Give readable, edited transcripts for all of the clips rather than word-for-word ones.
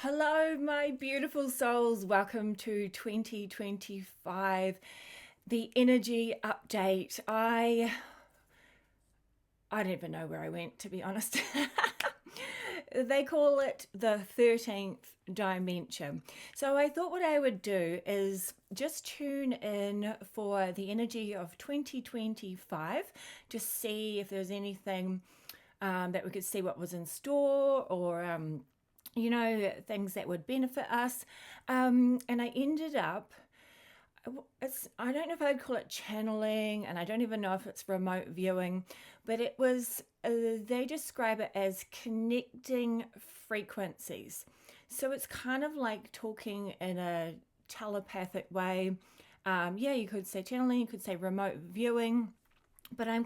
Hello, my beautiful souls. Welcome to 2025, the energy update. I don't even know where I went, to be honest. They call it the 13th dimension. So I thought what I would do is just tune in for the energy of 2025, just see if there's anything that we could see what was in store or things that would benefit us. And I ended up, I don't know if I'd call it channeling, and I don't even know if it's remote viewing, but it was, they describe it as connecting frequencies. So it's kind of like talking in a telepathic way. Yeah, you could say channeling, you could say remote viewing, but I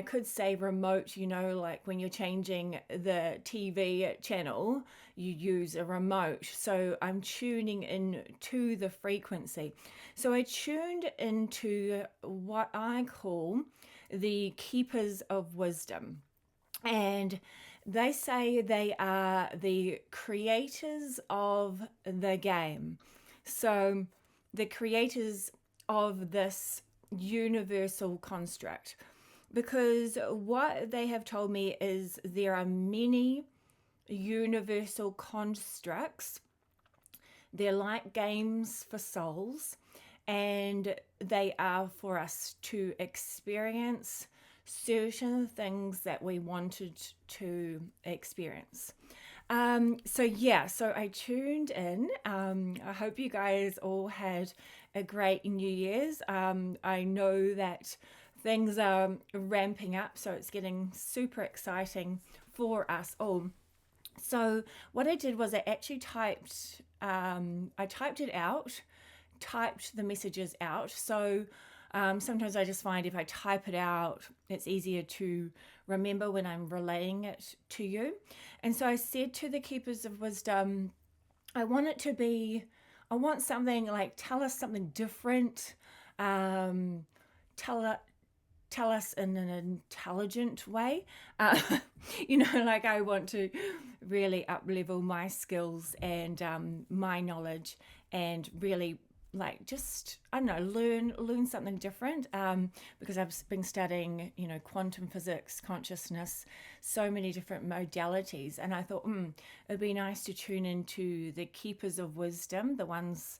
could say remote, like when you're changing the TV channel, you use a remote. So I'm tuning in to the frequency. So I tuned into what I call the keepers of wisdom. And they say they are the creators of the game. So the creators of this universal construct, because what they have told me is there are many universal constructs. They're like games for souls, and they are for us to experience certain things that we wanted to experience. So I tuned in. I hope you guys all had a great New Year's. I know that things are ramping up, so it's getting super exciting for us all. So what I did was I actually typed it out, typed the messages out. So sometimes I just find if I type it out, it's easier to remember when I'm relaying it to you. And so I said to the Keepers of Wisdom, I want it to be, I want something like tell us something different. Um, tell tell us in an intelligent way. Like I want to really up level my skills and my knowledge, and really like just I don't know learn something different, because I've been studying quantum physics, consciousness, so many different modalities, and I thought it'd be nice to tune into the keepers of wisdom, the ones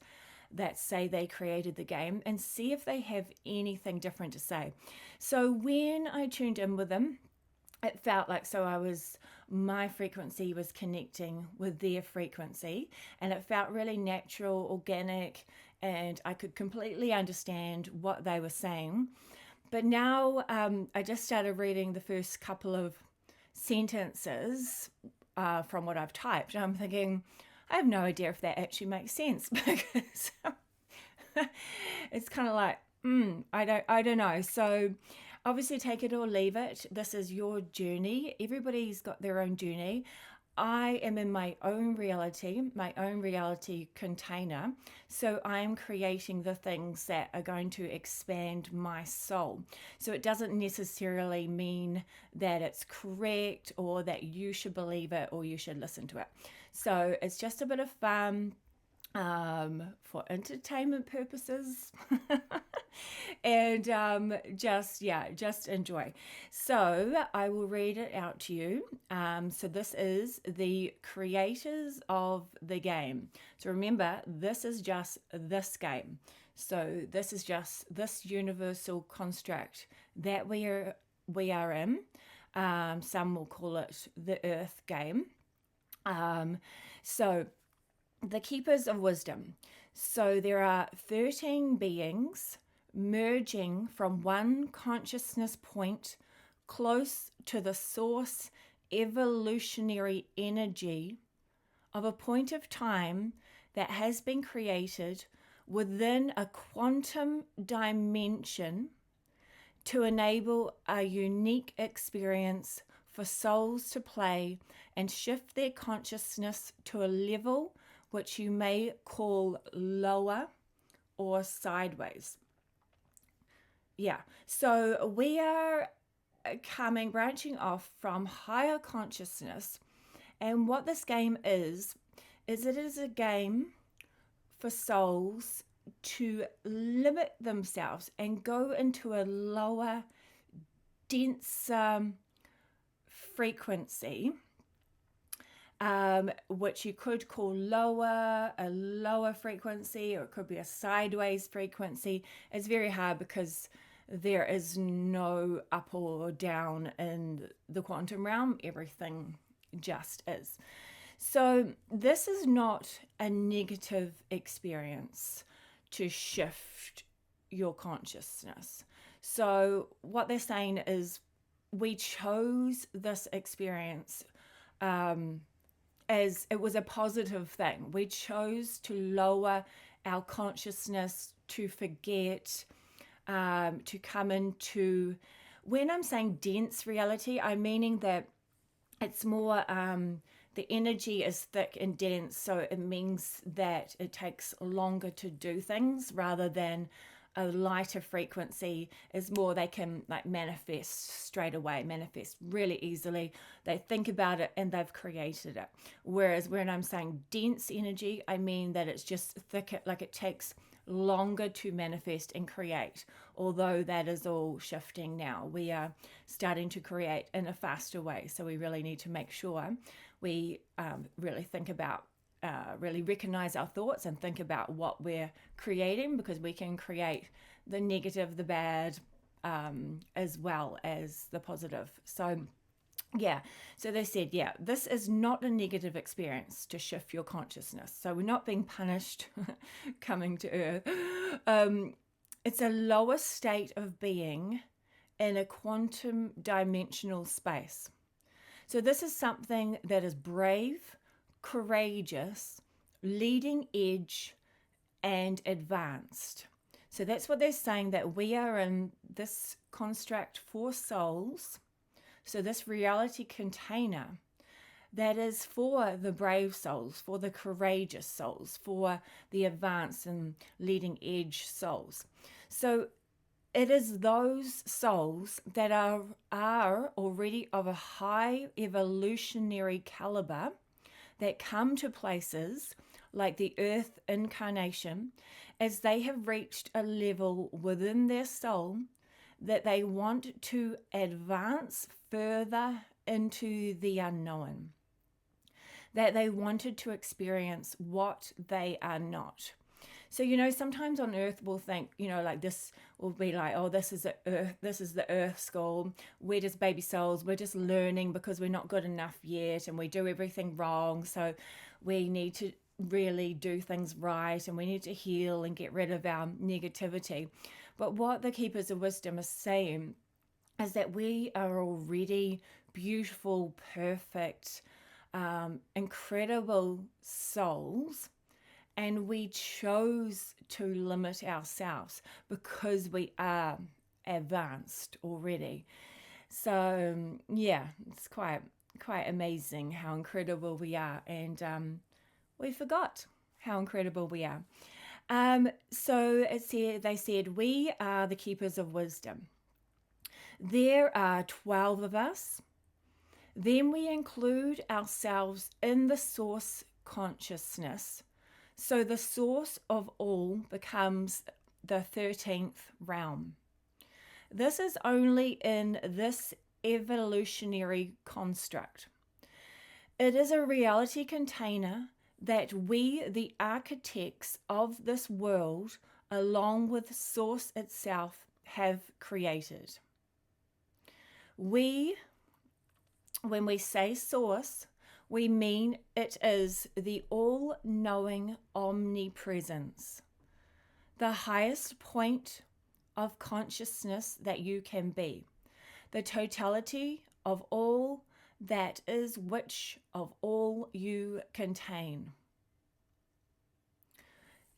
that say they created the game, and see if they have anything different to say. So when I tuned in with them, it felt like my frequency was connecting with their frequency, and it felt really natural, organic, and I could completely understand what they were saying. But now I just started reading the first couple of sentences from what I've typed, and I'm thinking, I have no idea if that actually makes sense because it's kind of like, I don't know. So obviously take it or leave it. This is your journey. Everybody's got their own journey. I am in my own reality container. So I'm creating the things that are going to expand my soul. So it doesn't necessarily mean that it's correct or that you should believe it or you should listen to it. So it's just a bit of fun, for entertainment purposes. And just enjoy. So I will read it out to you. So this is the creators of the game. So remember, this is just this game. So this is just this universal construct that we are in. Some will call it the Earth game. So the Keepers of Wisdom. So there are 13 beings merging from one consciousness point close to the source evolutionary energy of a point of time that has been created within a quantum dimension to enable a unique experience for souls to play and shift their consciousness to a level which you may call lower or sideways. Yeah, so we are branching off from higher consciousness, And what this game is it is a game for souls to limit themselves and go into a lower, denser frequency, which you could call a lower frequency, or it could be a sideways frequency. It's very hard because there is no up or down in the quantum realm. Everything just is. So this is not a negative experience to shift your consciousness. So what they're saying is we chose this experience as it was a positive thing. We chose to lower our consciousness, to forget, to come into, when I'm saying dense reality, I'm meaning that it's more, the energy is thick and dense, so it means that it takes longer to do things, rather than a lighter frequency is more, they can like manifest straight away, manifest really easily. They think about it and they've created it. Whereas when I'm saying dense energy, I mean that it's just thicker, like it takes longer to manifest and create. Although that is all shifting now, we are starting to create in a faster way. So we really need to make sure we really think about, really recognize our thoughts and think about what we're creating, because we can create the negative, the bad, as well as the positive. So yeah, so they said, yeah, this is not a negative experience to shift your consciousness. So we're not being punished coming to Earth. It's a lower state of being in a quantum dimensional space. So this is something that is brave, courageous, leading edge, and advanced. So that's what they're saying, that we are in this construct for souls. So this reality container that is for the brave souls, for the courageous souls, for the advanced and leading edge souls. So it is those souls that are already of a high evolutionary caliber that come to places like the Earth incarnation, as they have reached a level within their soul that they want to advance further into the unknown, that they wanted to experience what they are not. So, sometimes on Earth we'll think, like this will be like, oh, this is the Earth school. We're just baby souls. We're just learning because we're not good enough yet, and we do everything wrong. So we need to really do things right, and we need to heal and get rid of our negativity. But what the Keepers of Wisdom are saying is that we are already beautiful, perfect, incredible souls. And we chose to limit ourselves because we are advanced already. So yeah, it's quite amazing how incredible we are, and we forgot how incredible we are. So they said we are the Keepers of Wisdom. There are 12 of us. Then we include ourselves in the source consciousness. So the source of all becomes the 13th realm. This is only in this evolutionary construct. It is a reality container that we, the architects of this world, along with Source itself, have created. When we say Source, we mean it is the all-knowing omnipresence, the highest point of consciousness that you can be, the totality of all that is, which of all you contain.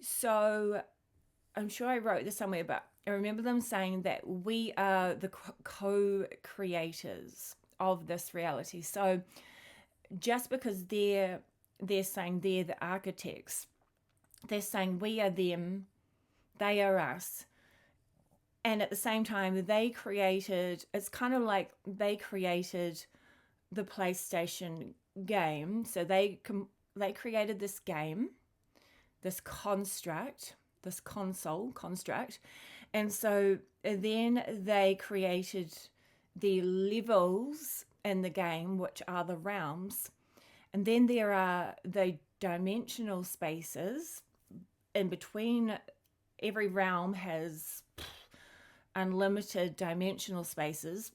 So I'm sure I wrote this somewhere, but I remember them saying that we are the co-creators of this reality. So just because they're saying they're the architects, they're saying we are them, they are us. And at the same time, it's kind of like they created the PlayStation game, so they created this game, this construct, this console construct, and so then they created the levels in the game, which are the realms, and then there are the dimensional spaces in between. Every realm has unlimited dimensional spaces,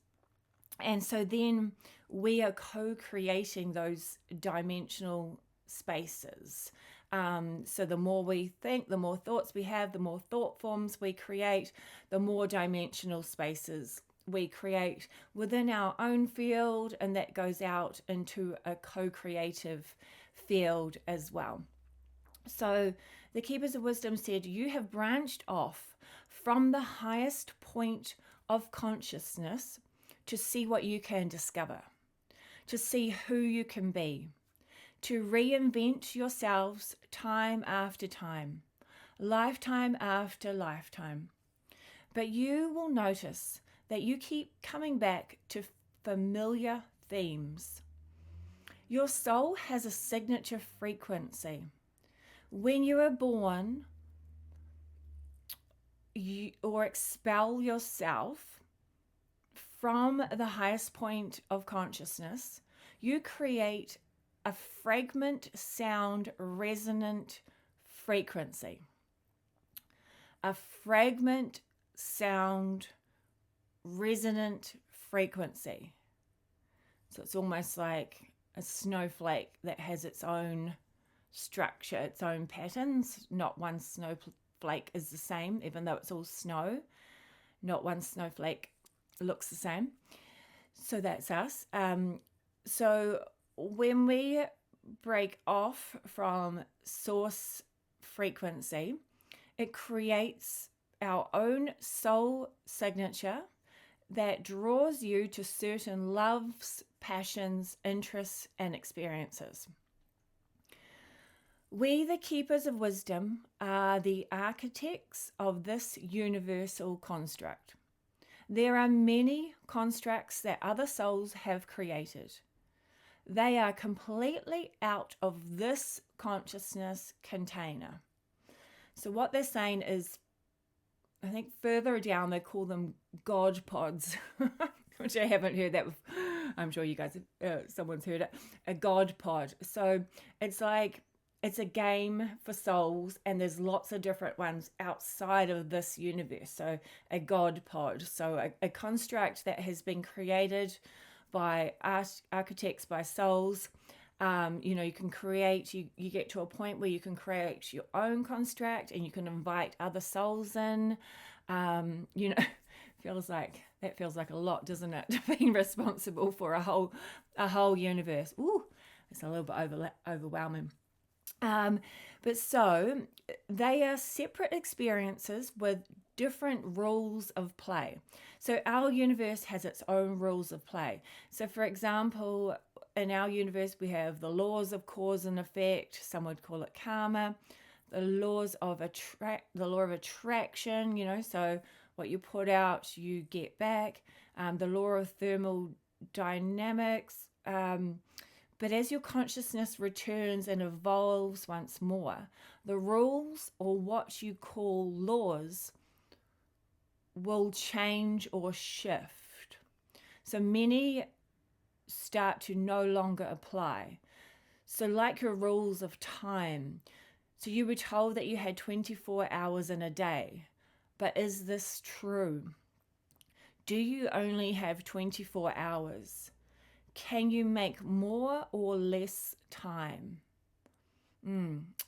and so then we are co-creating those dimensional spaces. So the more we think, the more thoughts we have, the more thought forms we create, the more dimensional spaces we create within our own field, and that goes out into a co-creative field as well. So the Keepers of Wisdom said, you have branched off from the highest point of consciousness to see what you can discover, to see who you can be, to reinvent yourselves time after time, lifetime after lifetime. But you will notice that you keep coming back to familiar themes. Your soul has a signature frequency. When you are born, or expel yourself from the highest point of consciousness, you create a fragment sound resonant frequency. A fragment sound resonant frequency. So it's almost like a snowflake that has its own structure, its own patterns. Not one snowflake is the same, even though it's all snow. Not one snowflake looks the same. So that's us. So when we break off from source frequency, it creates our own soul signature that draws you to certain loves, passions, interests, and experiences. We, the Keepers of Wisdom, are the architects of this universal construct. There are many constructs that other souls have created. They are completely out of this consciousness container. So what they're saying is, I think further down they call them God pods, which I haven't heard that. I'm sure you guys, someone's heard it. A God pod. So it's like, it's a game for souls, and there's lots of different ones outside of this universe. So a God pod. So a construct that has been created by architects, by souls. You can create, you get to a point where you can create your own construct, and you can invite other souls in. Feels like a lot, doesn't it? Being responsible for a whole universe. Ooh, it's a little bit overwhelming. But so they are separate experiences with different rules of play. So our universe has its own rules of play. So for example, in our universe, we have the laws of cause and effect. Some would call it karma. The laws of the law of attraction, so what you put out, you get back. The law of thermodynamics. But as your consciousness returns and evolves once more, the rules, or what you call laws, will change or shift. So many start to no longer apply. So like your rules of time. So you were told that you had 24 hours in a day. But is this true? Do you only have 24 hours? Can you make more or less time?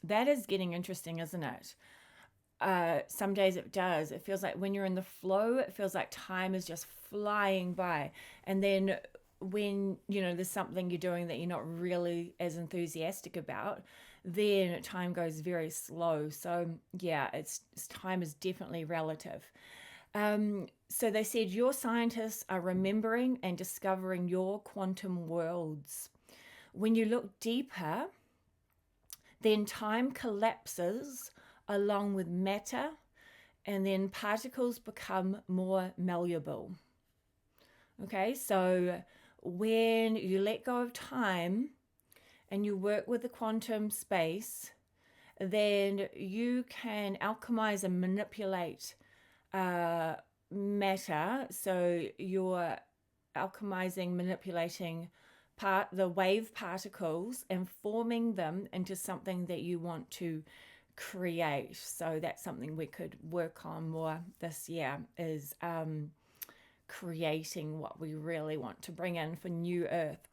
That is getting interesting, isn't it? Some days it does. It feels like when you're in the flow, it feels like time is just flying by. And then when, there's something you're doing that you're not really as enthusiastic about, then time goes very slow. So yeah, time is definitely relative. So they said your scientists are remembering and discovering your quantum worlds. When you look deeper, then time collapses along with matter, and then particles become more malleable. Okay, so when you let go of time, and you work with the quantum space, then you can alchemize and manipulate matter. So you're alchemizing, manipulating the wave particles and forming them into something that you want to create. So that's something we could work on more this year, is creating what we really want to bring in for New Earth.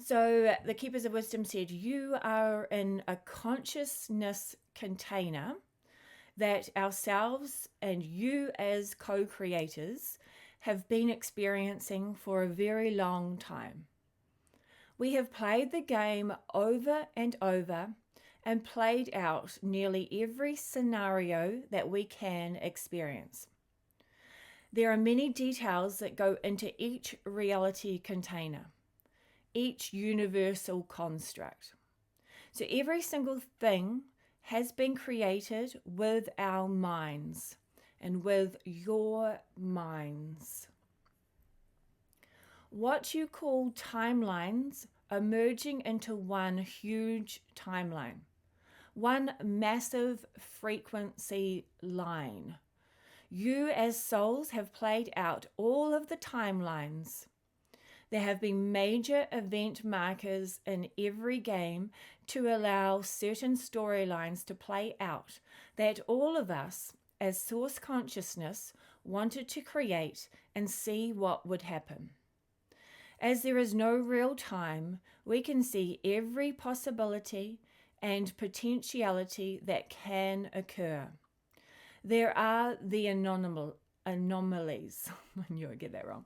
So the Keepers of Wisdom said, you are in a consciousness container that ourselves and you as co-creators have been experiencing for a very long time. We have played the game over and over and played out nearly every scenario that we can experience. There are many details that go into each reality container, each universal construct. So every single thing has been created with our minds and with your minds. What you call timelines are merging into one huge timeline, one massive frequency line. You as souls have played out all of the timelines. There have been major event markers in every game to allow certain storylines to play out that all of us as source consciousness wanted to create and see what would happen. As there is no real time, we can see every possibility and potentiality that can occur. There are the anomalies. I knew I'd get that wrong.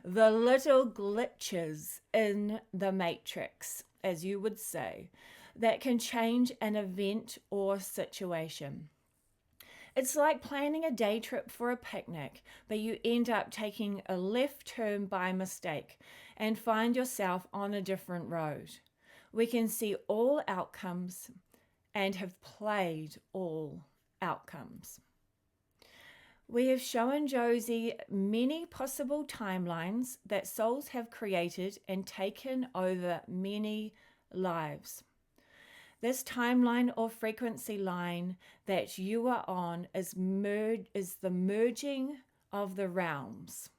The little glitches in the matrix, as you would say, that can change an event or situation. It's like planning a day trip for a picnic, but you end up taking a left turn by mistake and find yourself on a different road. We can see all outcomes and have played all outcomes. We have shown Jozee many possible timelines that souls have created and taken over many lives. This timeline or frequency line that you are on is the merging of the realms.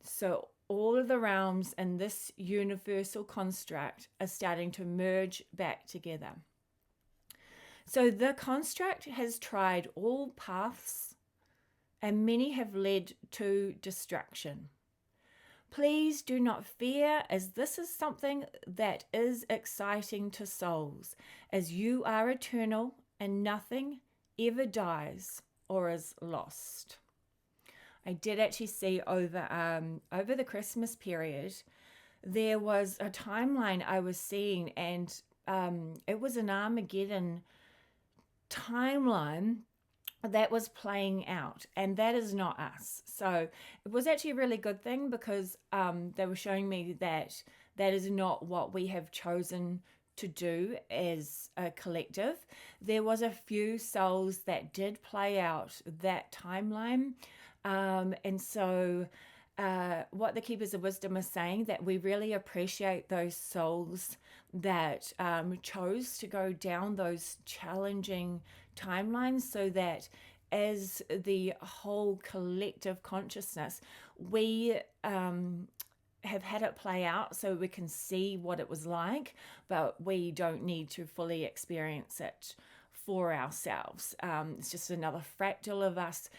So all of the realms in this universal construct are starting to merge back together. So the construct has tried all paths, and many have led to destruction. Please do not fear, as this is something that is exciting to souls, as you are eternal and nothing ever dies or is lost. I did actually see over the Christmas period, there was a timeline I was seeing, and it was an Armageddon timeline that was playing out, and that is not us. So it was actually a really good thing, because they were showing me that that is not what we have chosen to do as a collective. There was a few souls that did play out that timeline, and so what the Keepers of Wisdom are saying, that we really appreciate those souls that chose to go down those challenging timelines, so that as the whole collective consciousness, we have had it play out so we can see what it was like, but we don't need to fully experience it for ourselves. It's just another fractal of us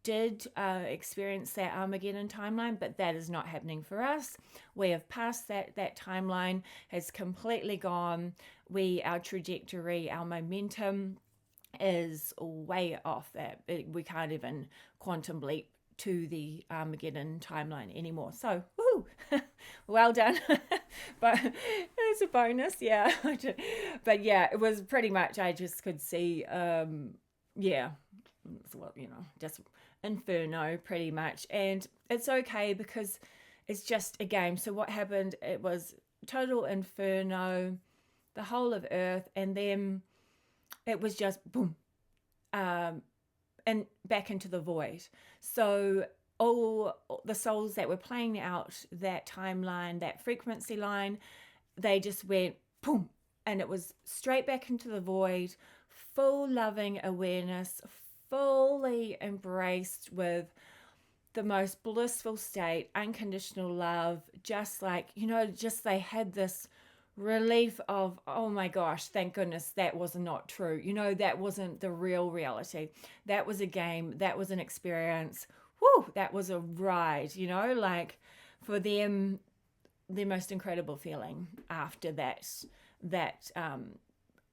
did experience that Armageddon timeline, but that is not happening for us. We have passed that timeline, has completely gone. Our trajectory, our momentum is way off that. We can't even quantum leap to the Armageddon timeline anymore. So, woohoo! Well done. But it's a bonus, yeah. But yeah, it was pretty much, I just could see, just Inferno pretty much. And it's okay, because it's just a game. So what happened, it was total Inferno, the whole of Earth, and then it was just boom, and back into the void. So all the souls that were playing out that timeline, that frequency line, they just went boom, and it was straight back into the void, full loving awareness, fully embraced with the most blissful state, unconditional love, just like, just they had this relief of, oh my gosh, thank goodness that was not true. That wasn't the real reality. That was a game. That was an experience. Whew, that was a ride, like for them, the most incredible feeling after that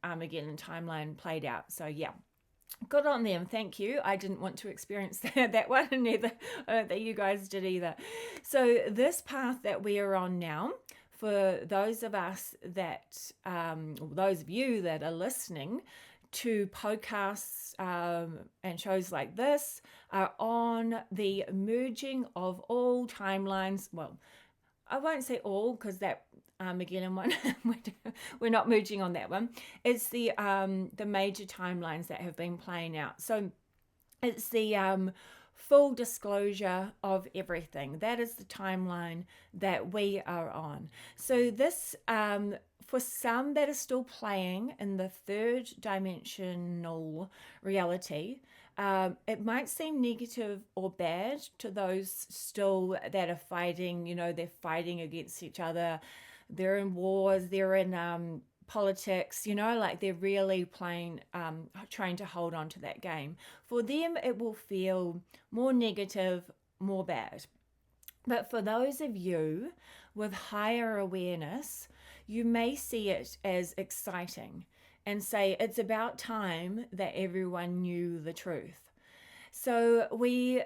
Armageddon timeline played out. So yeah, good on them. Thank you. I didn't want to experience that one, and neither I don't think you guys did either. So this path that we are on now, for those of us that, those of you that are listening to podcasts and shows like this, are on the merging of all timelines. Well, I won't say all, because that Armageddon one, we're not merging on that one. It's the major timelines that have been playing out. So it's the full disclosure of everything. That is the timeline that we are on. So this, for some that are still playing in the third dimensional reality, it might seem negative or bad to those still that are fighting. They're fighting against each other. They're in wars. They're in politics, like they're really playing, trying to hold on to that game. For them, it will feel more negative, more bad. But for those of you with higher awareness, you may see it as exciting and say it's about time that everyone knew the truth. So the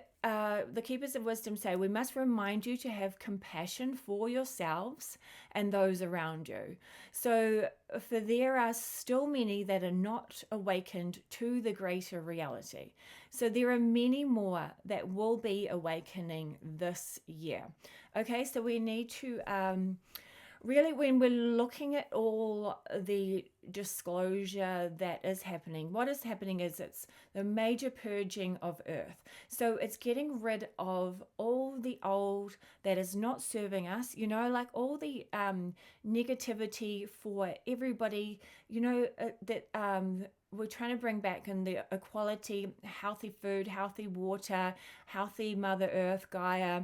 Keepers of Wisdom say, we must remind you to have compassion for yourselves and those around you. So for there are still many that are not awakened to the greater reality. So there are many more that will be awakening this year. Okay, so we need to really, when we're looking at all the disclosure that is happening, what is happening is it's the major purging of Earth. So it's getting rid of all the old that is not serving us, like all the negativity for everybody, that we're trying to bring back in the equality, healthy food, healthy water, healthy Mother Earth, Gaia.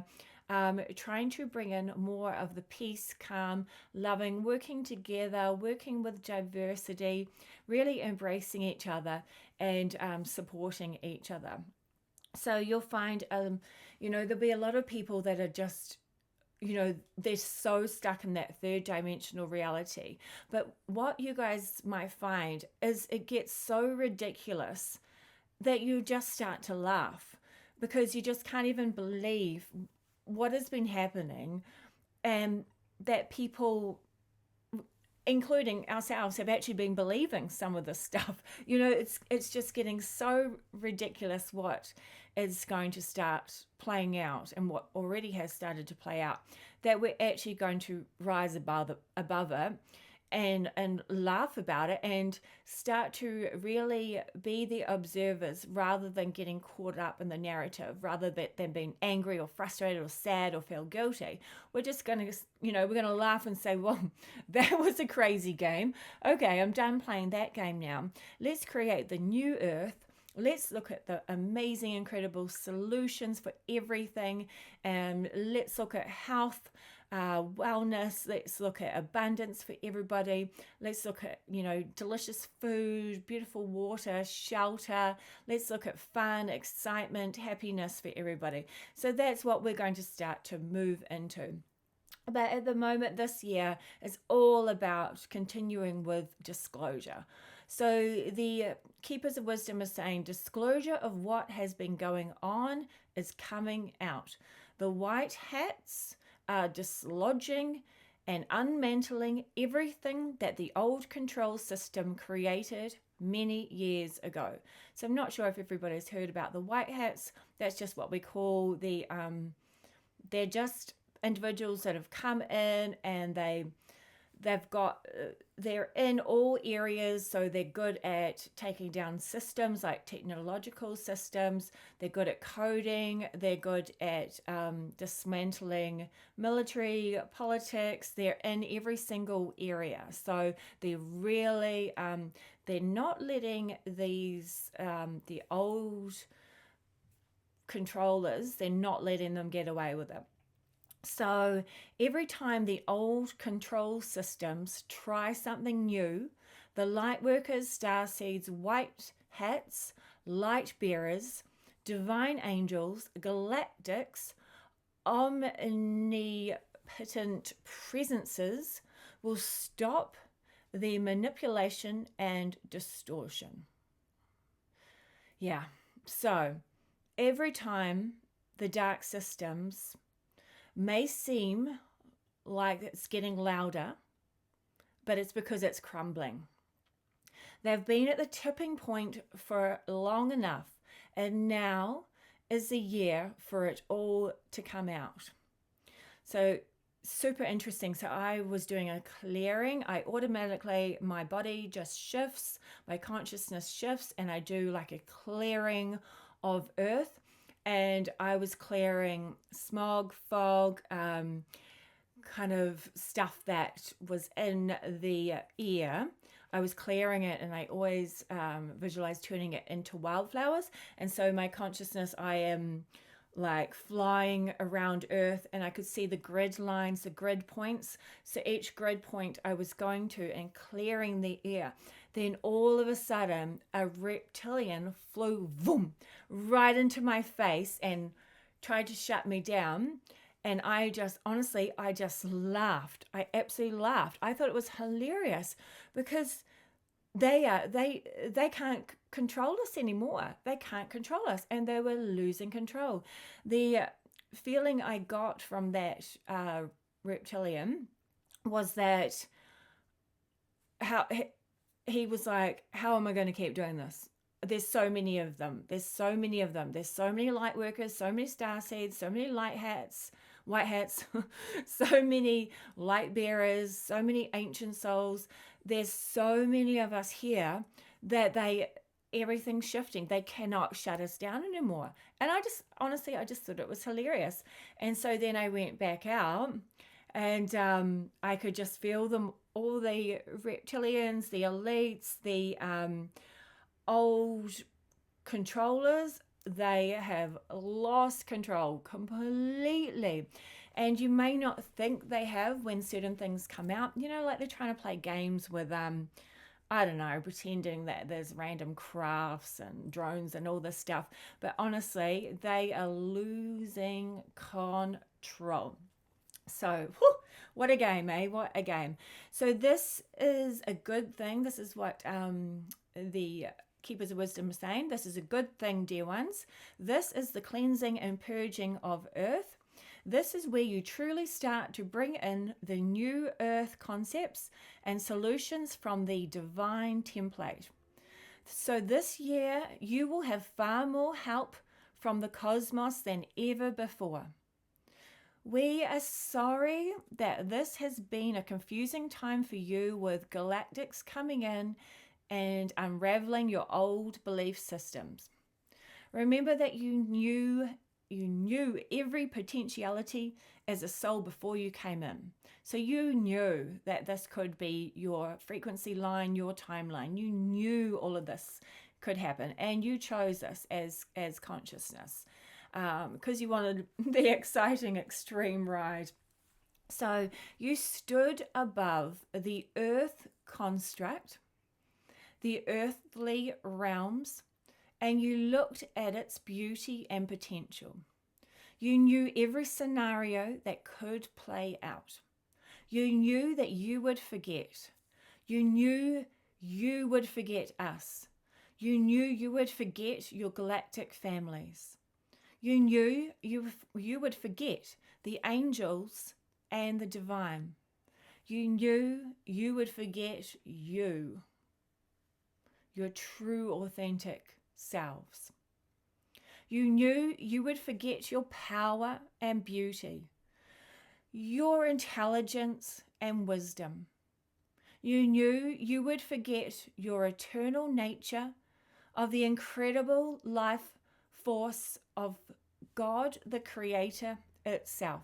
Trying to bring in more of the peace, calm, loving, working together, working with diversity, really embracing each other and supporting each other. So you'll find, there'll be a lot of people that are just, they're so stuck in that third dimensional reality. But what you guys might find is it gets so ridiculous that you just start to laugh, because you just can't even believe what has been happening, and that people, including ourselves, have actually been believing some of this stuff. It's just getting so ridiculous what is going to start playing out, and what already has started to play out, that we're actually going to rise above it and laugh about it and start to really be the observers, rather than getting caught up in the narrative, rather than being angry or frustrated or sad or feel guilty. We're just going to, we're going to laugh and say, well, that was a crazy game. Okay, I'm done playing that game now. Let's create the new Earth. Let's look at the amazing, incredible solutions for everything. And let's look at health, wellness. Let's look at abundance for everybody. Let's look at, delicious food, beautiful water, shelter. Let's look at fun, excitement, happiness for everybody. So that's what we're going to start to move into. But at the moment, this year is all about continuing with disclosure. So the Keepers of Wisdom are saying disclosure of what has been going on is coming out. The white hats are dislodging and unmantling everything that the old control system created many years ago. So I'm not sure if everybody's heard about the white hats. That's just what we call they're just individuals that have come in, and they're in all areas, so they're good at taking down systems like technological systems. They're good at coding. They're good at dismantling military politics. They're in every single area, so they're really they're not letting these the old controllers, they're not letting them get away with it. So every time the old control systems try something new, the light workers, star seeds, white hats, light bearers, divine angels, galactics, omnipotent presences will stop the manipulation and distortion. Yeah, so every time the dark systems may seem like it's getting louder, but it's because it's crumbling. They've been at the tipping point for long enough, and now is the year for it all to come out. So super interesting. So I was doing a clearing. My body just shifts, my consciousness shifts, and I do like a clearing of earth. And I was clearing smog, fog, kind of stuff that was in the air. I was clearing it, and I always visualize turning it into wildflowers. And so my consciousness, I am like flying around Earth, and I could see the grid lines, the grid points. So each grid point I was going to and clearing the air. Then all of a sudden, a reptilian flew boom right into my face and tried to shut me down. And I just laughed. I absolutely laughed. I thought it was hilarious because they can't control us anymore. They can't control us, and they were losing control. The feeling I got from that reptilian was that how he was like, how am I going to keep doing this? There's so many of them. There's so many light workers, so many star seeds, so many white hats, so many light bearers, so many ancient souls. There's so many of us here that everything's shifting. They cannot shut us down anymore. And I just thought it was hilarious. And so then I went back out, and I could just feel them, all the reptilians, the elites, the old controllers. They have lost control completely. And you may not think they have when certain things come out. You know, like they're trying to play games with, I don't know, pretending that there's random crafts and drones and all this stuff. But honestly, they are losing control. So, what a game, eh? What a game. So this is a good thing. This is what the Keepers of Wisdom is saying. This is a good thing, dear ones. This is the cleansing and purging of earth. This is where you truly start to bring in the new earth concepts and solutions from the divine template. So this year, you will have far more help from the cosmos than ever before. We are sorry that this has been a confusing time for you with galactics coming in and unraveling your old belief systems. Remember that you knew every potentiality as a soul before you came in. So you knew that this could be your frequency line, your timeline. You knew all of this could happen, and you chose this as consciousness because you wanted the exciting extreme ride. So you stood above the earth construct, the earthly realms, and you looked at its beauty and potential. You knew every scenario that could play out. You knew that you would forget. You knew you would forget us. You knew you would forget your galactic families. You knew you would forget the angels and the divine. You knew you would forget you, your true, authentic selves. You knew you would forget your power and beauty, your intelligence and wisdom. You knew you would forget your eternal nature of the incredible life force of God, the Creator itself.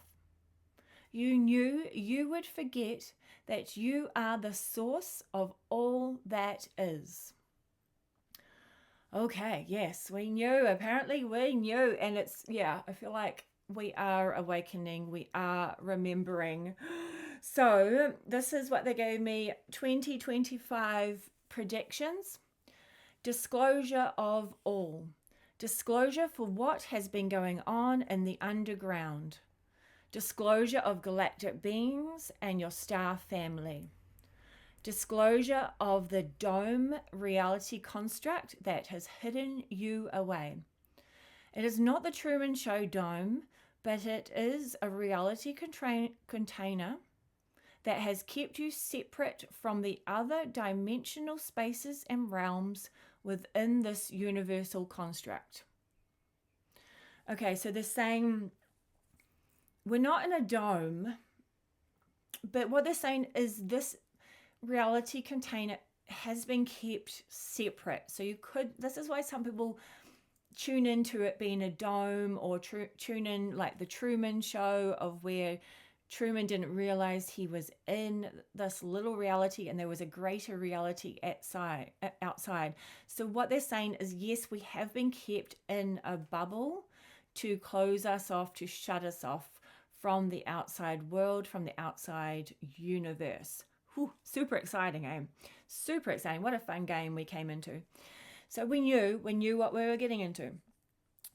You knew you would forget that you are the source of all that is. Okay, yes, we knew. Apparently, we knew. And I feel like we are awakening, we are remembering. So, this is what they gave me 2025 predictions. Disclosure of all. Disclosure for what has been going on in the underground. Disclosure of galactic beings and your star family. Disclosure of the dome reality construct that has hidden you away. It is not the Truman Show dome, but it is a reality container that has kept you separate from the other dimensional spaces and realms within this universal construct. Okay, so they're saying we're not in a dome, but what they're saying is this reality container has been kept separate. So this is why some people tune into it being a dome, or tune in like the Truman Show, of where Truman didn't realize he was in this little reality and there was a greater reality outside. So what they're saying is, yes, we have been kept in a bubble to close us off, to shut us off from the outside world, from the outside universe. Whew, super exciting, eh? Super exciting. What a fun game we came into. So we knew what we were getting into.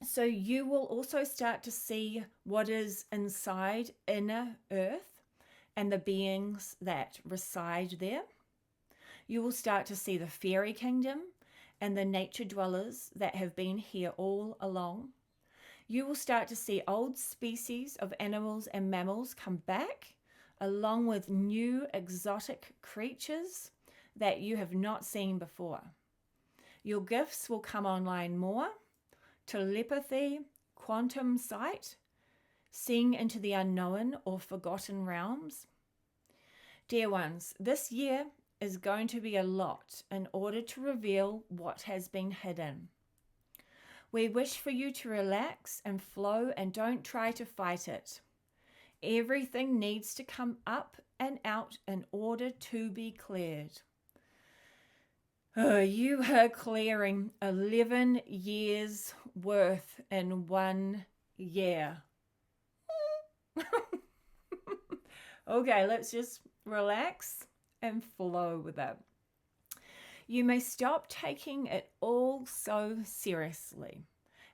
So you will also start to see what is inside inner earth and the beings that reside there. You will start to see the fairy kingdom and the nature dwellers that have been here all along. You will start to see old species of animals and mammals come back, along with new exotic creatures that you have not seen before. Your gifts will come online more. Telepathy, quantum sight, seeing into the unknown or forgotten realms. Dear ones, this year is going to be a lot in order to reveal what has been hidden. We wish for you to relax and flow and don't try to fight it. Everything needs to come up and out in order to be cleared. Oh, you are clearing 11 years worth in 1 year. Okay, let's just relax and flow with it. You may stop taking it all so seriously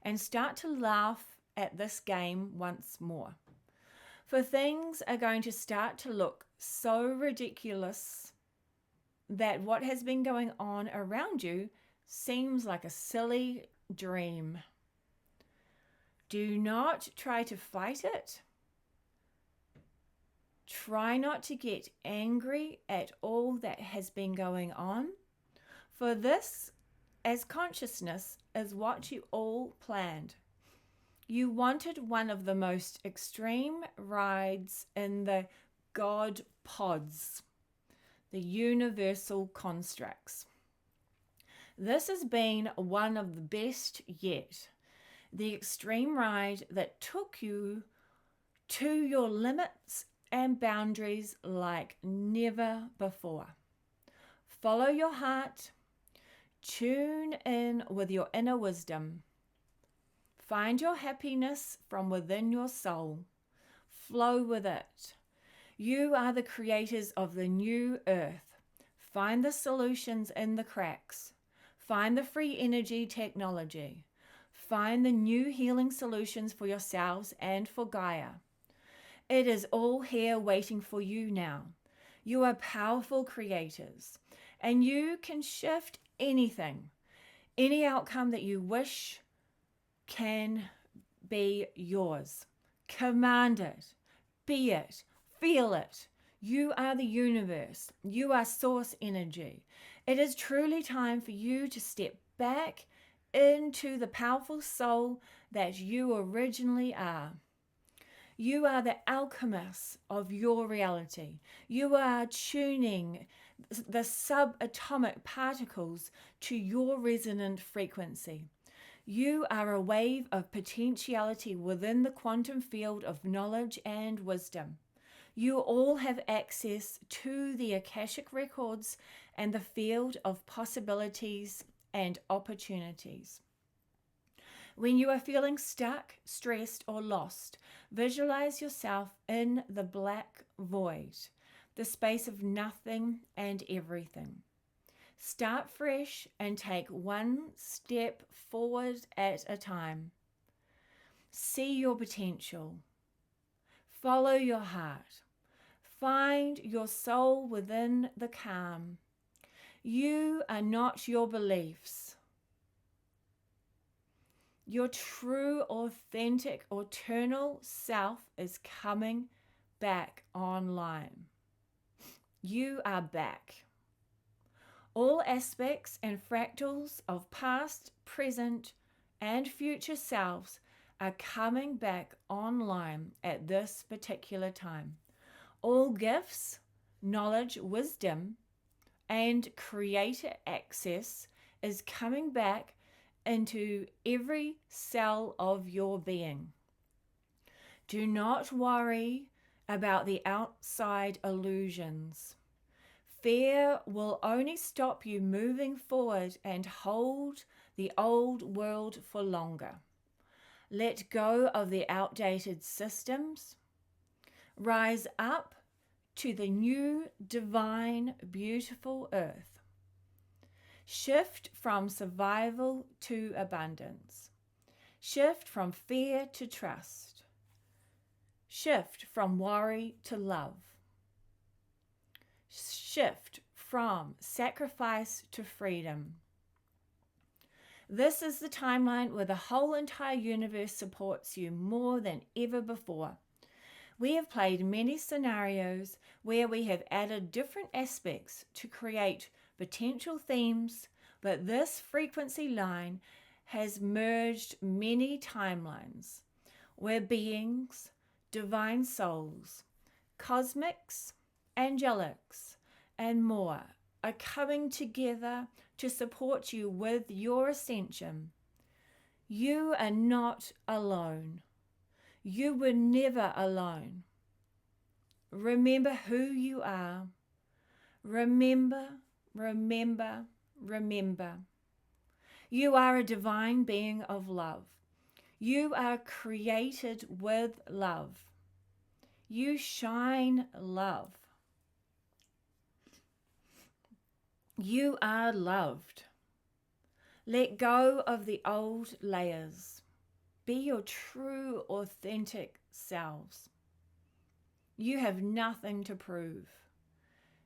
and start to laugh at this game once more. For things are going to start to look so ridiculous that what has been going on around you seems like a silly dream. Do not try to fight it. Try not to get angry at all that has been going on, for this, as consciousness, is what you all planned. You wanted one of the most extreme rides in the God pods, the universal constructs. This has been one of the best yet. The extreme ride that took you to your limits and boundaries like never before. Follow your heart. Tune in with your inner wisdom. Find your happiness from within your soul. Flow with it. You are the creators of the new earth. Find the solutions in the cracks. Find the free energy technology. Find the new healing solutions for yourselves and for Gaia. It is all here waiting for you now. You are powerful creators, and you can shift anything. Any outcome that you wish can be yours. Command it. Be it. Feel it. You are the universe. You are source energy. It is truly time for you to step back into the powerful soul that you originally are. You are the alchemist of your reality. You are tuning the subatomic particles to your resonant frequency. You are a wave of potentiality within the quantum field of knowledge and wisdom. You all have access to the Akashic records and the field of possibilities and opportunities. When you are feeling stuck, stressed, or lost, visualize yourself in the black void, the space of nothing and everything. Start fresh and take one step forward at a time. See your potential. Follow your heart. Find your soul within the calm. You are not your beliefs. Your true, authentic, eternal self is coming back online. You are back. All aspects and fractals of past, present, and future selves are coming back online at this particular time. All gifts, knowledge, wisdom, and creator access is coming back into every cell of your being. Do not worry about the outside illusions. Fear will only stop you moving forward and hold the old world for longer. Let go of the outdated systems. Rise up to the new, divine, beautiful earth. Shift from survival to abundance. Shift from fear to trust. Shift from worry to love. Shift from sacrifice to freedom. This is the timeline where the whole entire universe supports you more than ever before. We have played many scenarios where we have added different aspects to create potential themes, but this frequency line has merged many timelines where beings, divine souls, cosmics, angelics, and more are coming together to support you with your ascension. You are not alone. You were never alone. Remember who you are. Remember. You are a divine being of love. You are created with love. You shine love. You are loved. Let go of the old layers. Be your true, authentic selves. You have nothing to prove.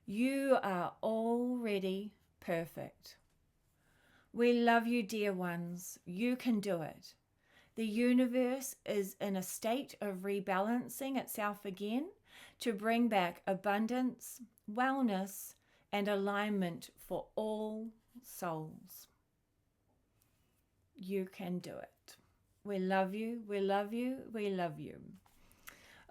You are already perfect. We love you, dear ones. You can do it. The universe is in a state of rebalancing itself again to bring back abundance, wellness, and alignment for all souls. You can do it. We love you, we love you, we love you.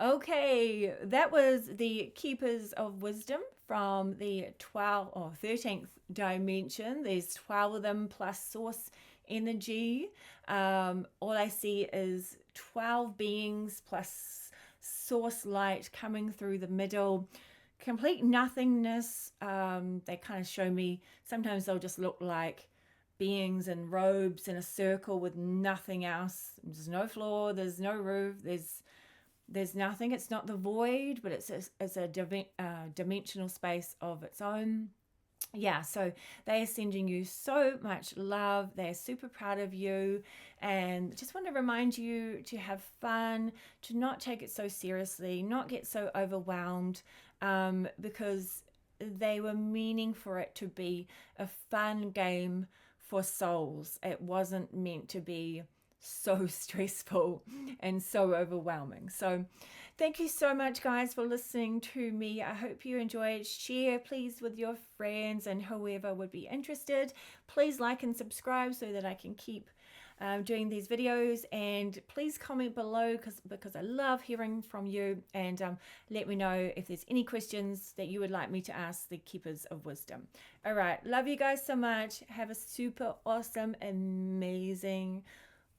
Okay, that was the Keepers of Wisdom from the 13th dimension. There's 12 of them plus source energy. All I see is 12 beings plus source light coming through the middle. Complete nothingness. They kind of show me, sometimes they'll just look like beings in robes in a circle with nothing else. There's no floor, there's no roof, there's nothing. It's not the void, but it's a dimensional space of its own. Yeah, so they are sending you so much love. They're super proud of you, and just want to remind you to have fun, to not take it so seriously, not get so overwhelmed, because they were meaning for it to be a fun game for souls. It wasn't meant to be so stressful and so overwhelming. So thank you so much, guys, for listening to me. I hope you enjoyed. Share, please, with your friends and whoever would be interested. Please like and subscribe so that I can keep doing these videos, and please comment below because I love hearing from you, and let me know if there's any questions that you would like me to ask the Keepers of Wisdom. All right, love you guys so much. Have a super awesome, amazing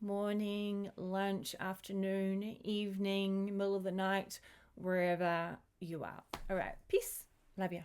morning, lunch, afternoon, evening, middle of the night, wherever you are. All right, peace. Love you.